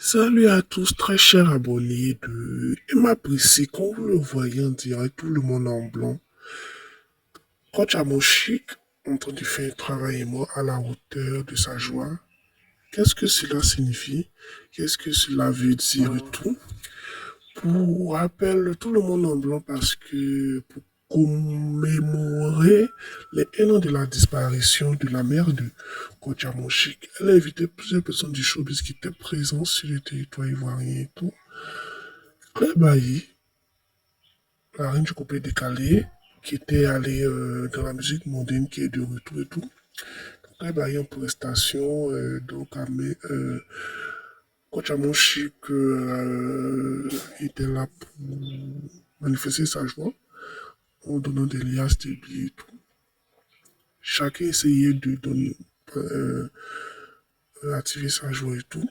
Salut à tous, très chers abonnés de Emma Prissé. Comme vous le voyez en direct, tout le monde en blanc. Coach Amoshik en train de faire un travail moi à la hauteur de sa joie. Qu'est-ce que cela signifie? Qu'est-ce que cela veut dire et tout? Pour rappel, tout le monde en blanc parce que pour commémorer les 1 an de la disparition de la mère de Coach Amoshik, elle a invité plusieurs personnes du showbiz qui étaient présentes sur le territoire ivoirien et tout. Claire Bailly, la reine du couplet décalé, qui était allée dans la musique mondaine, qui est de retour et tout. Claire Bailly en prestation, donc Coach Amoshik était là pour manifester sa joie en donnant des liasses, des billets et tout. Chacun essayait de donner, euh, activer sa joie et tout.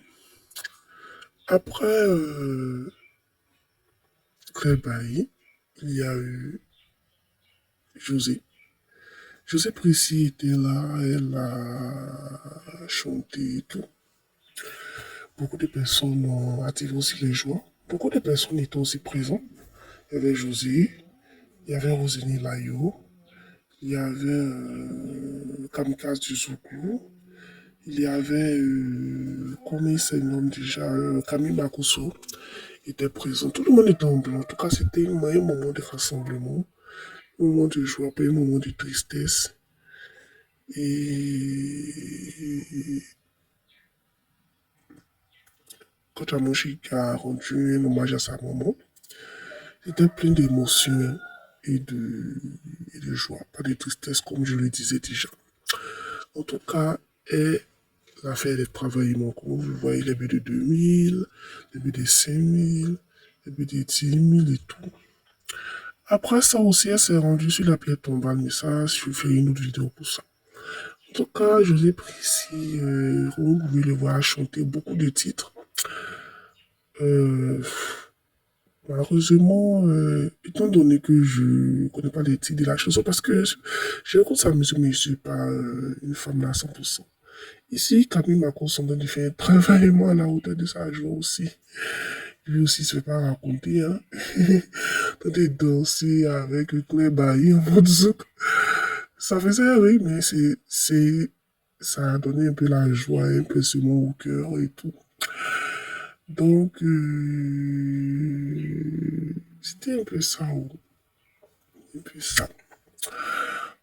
Après Claire Bailly, il y a eu José. José Prissy était là, elle a chanté et tout. Beaucoup de personnes ont attiré aussi les joies. Beaucoup de personnes étaient aussi présentes. Il y avait José, il y avait Rosini Layo, il y avait Kamikaze du Zoukou, il y avait, comment il se nomme déjà, Camille Makosso était présent. Tout le monde était en blanc. En tout cas, c'était un moment de rassemblement, un moment de joie, pas un moment de tristesse. Et quand Amoshik a rendu un hommage à sa maman, c'était plein d'émotions et de joie, pas de tristesse comme je le disais déjà. En tout cas, elle a fait des travaillements, comme vous voyez, les buts de 2000, les buts de 5000, les buts de 10 000 et tout. Après ça aussi, elle s'est rendue sur la pierre tombale, mais ça, je ferai une autre vidéo pour ça. En tout cas, je vous ai pris ici, vous pouvez le voir chanter beaucoup de titres. Euh, Malheureusement, étant donné que je ne connais pas les titres de la chanson, parce que j'écoute sa musique, mais je ne suis pas une femme là à 100%. Ici, Camille Macron sont en train de faire un travail vraiment à la hauteur de sa joie aussi. Lui aussi se fait pas raconter, hein. En train de danser avec Claire Bailly en mode zouk. Ça faisait rire, mais ça a donné un peu la joie, un peu ce mot au cœur et tout. Donc, c'était un peu ça, un peu ça.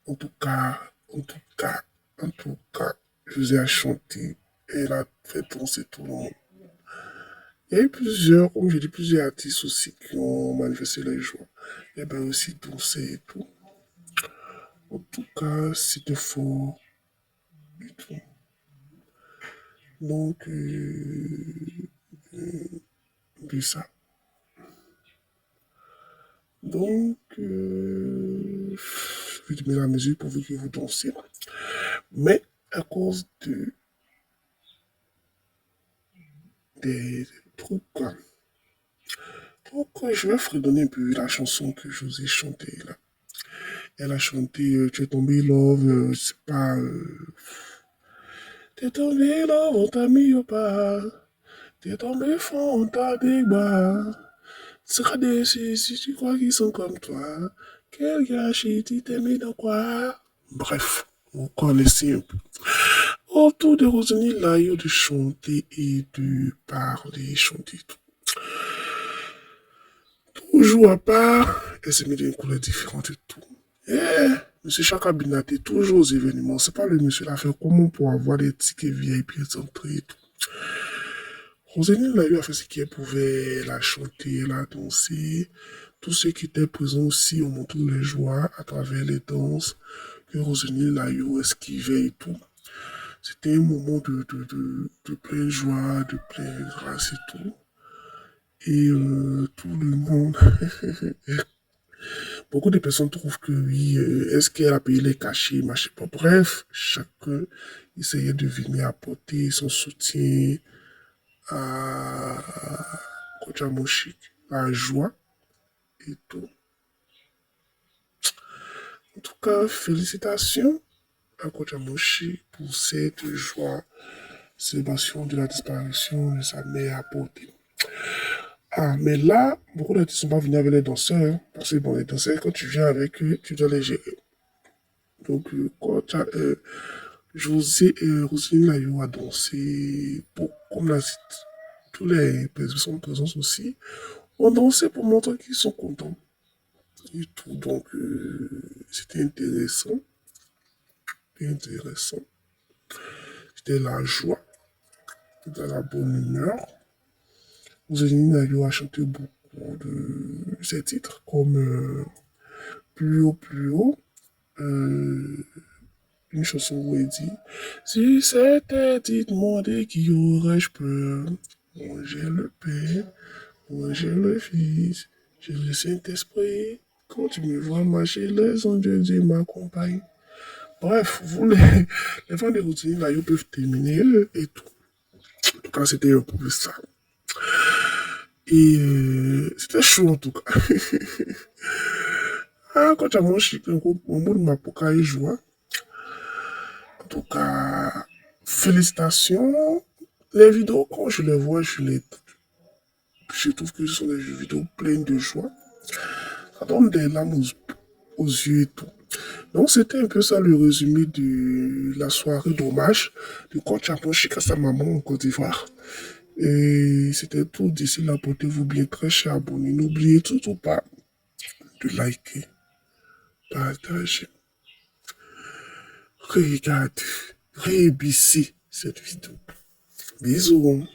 En tout cas, en tout cas, en tout cas, José a chanté, elle a fait danser tout le monde. Il y a eu plusieurs, comme j'ai dit, plusieurs artistes aussi qui ont manifesté leur joie. Il y avait aussi dansé et tout. En tout cas, c'était fort et tout. Donc, de ça. Donc, je vais te mettre la musique pour que vous dansez. Mais à cause des trucs, quoi. Donc, je vais fredonner un peu la chanson que je vous ai chantée là. Elle a chanté Tu es tombé love, c'est pas. T'es tombé love, on t'a mis au pas. T'es tombé fond, on t'a débat. Tu seras déçu si tu crois qu'ils sont comme toi. Quel gâchis, tu t'es mis dans quoi? Bref, vous connaissez un peu. Autour de Roselyne Layo de chanter et de parler, chanter tout. Toujours à part, elle s'est mis d'une couleur différente et tout. Eh, monsieur Chaka Binaté, toujours aux événements. C'est pas le monsieur l'a fait comment pour avoir des tickets VIP et entrées et tout. Roselyne Layo a fait ce qu'elle pouvait, elle a chanté, elle a dansé. Tous ceux qui étaient présents aussi ont montré les joies à travers les danses que Roselyne Layo esquivait et tout. C'était un moment de pleine joie, de pleine grâce et tout. Et tout le monde, beaucoup de personnes trouvent que oui, est-ce qu'elle a payé les cachets, machin pas. Bref, chacun essayait de venir apporter son soutien à Kojamoshik, la joie et tout. En tout cas, félicitations à Kojamoshik pour cette joie célébration de la disparition de sa mère apportée. Ah, mais là, beaucoup d'artistes sont pas venus avec les danseurs, hein, parce que bon, les danseurs, quand tu viens avec eux, tu dois les gérer. Donc, quand tu as José et Roselyne Layo a dansé, pour, comme la tous les personnes présentes aussi, ont dansé pour montrer qu'ils sont contents et tout. Donc, c'était intéressant, c'était intéressant. C'était la joie, c'était la bonne humeur. Roselyne Layo a chanté beaucoup de ses titres, comme plus haut, euh, une chanson où il dit si c'était dit demander qui aurais-je peur, moi j'ai le Père, moi j'ai le Fils, j'ai le Saint-Esprit. Quand tu me vois marcher, les anges de Dieu m'accompagnent. Bref, vous les fans de routine là, ils peuvent terminer et tout. En tout cas, c'était un peu ça. Et c'était chaud en tout cas. Ah, quand tu as mon chic, un groupe, mon monde m'a pour joie. En tout cas, félicitations. Les vidéos, quand je les vois, je trouve que ce sont des vidéos pleines de joie. Ça donne des larmes aux yeux et tout. Donc, c'était un peu ça le résumé de la soirée d'hommage de coach Japon Chic à sa maman en Côte d'Ivoire. Et c'était tout d'ici là. Portez-vous bien, très chers abonnés. N'oubliez surtout pas de liker, partager, regarder, réébisser cette vidéo. Bisous.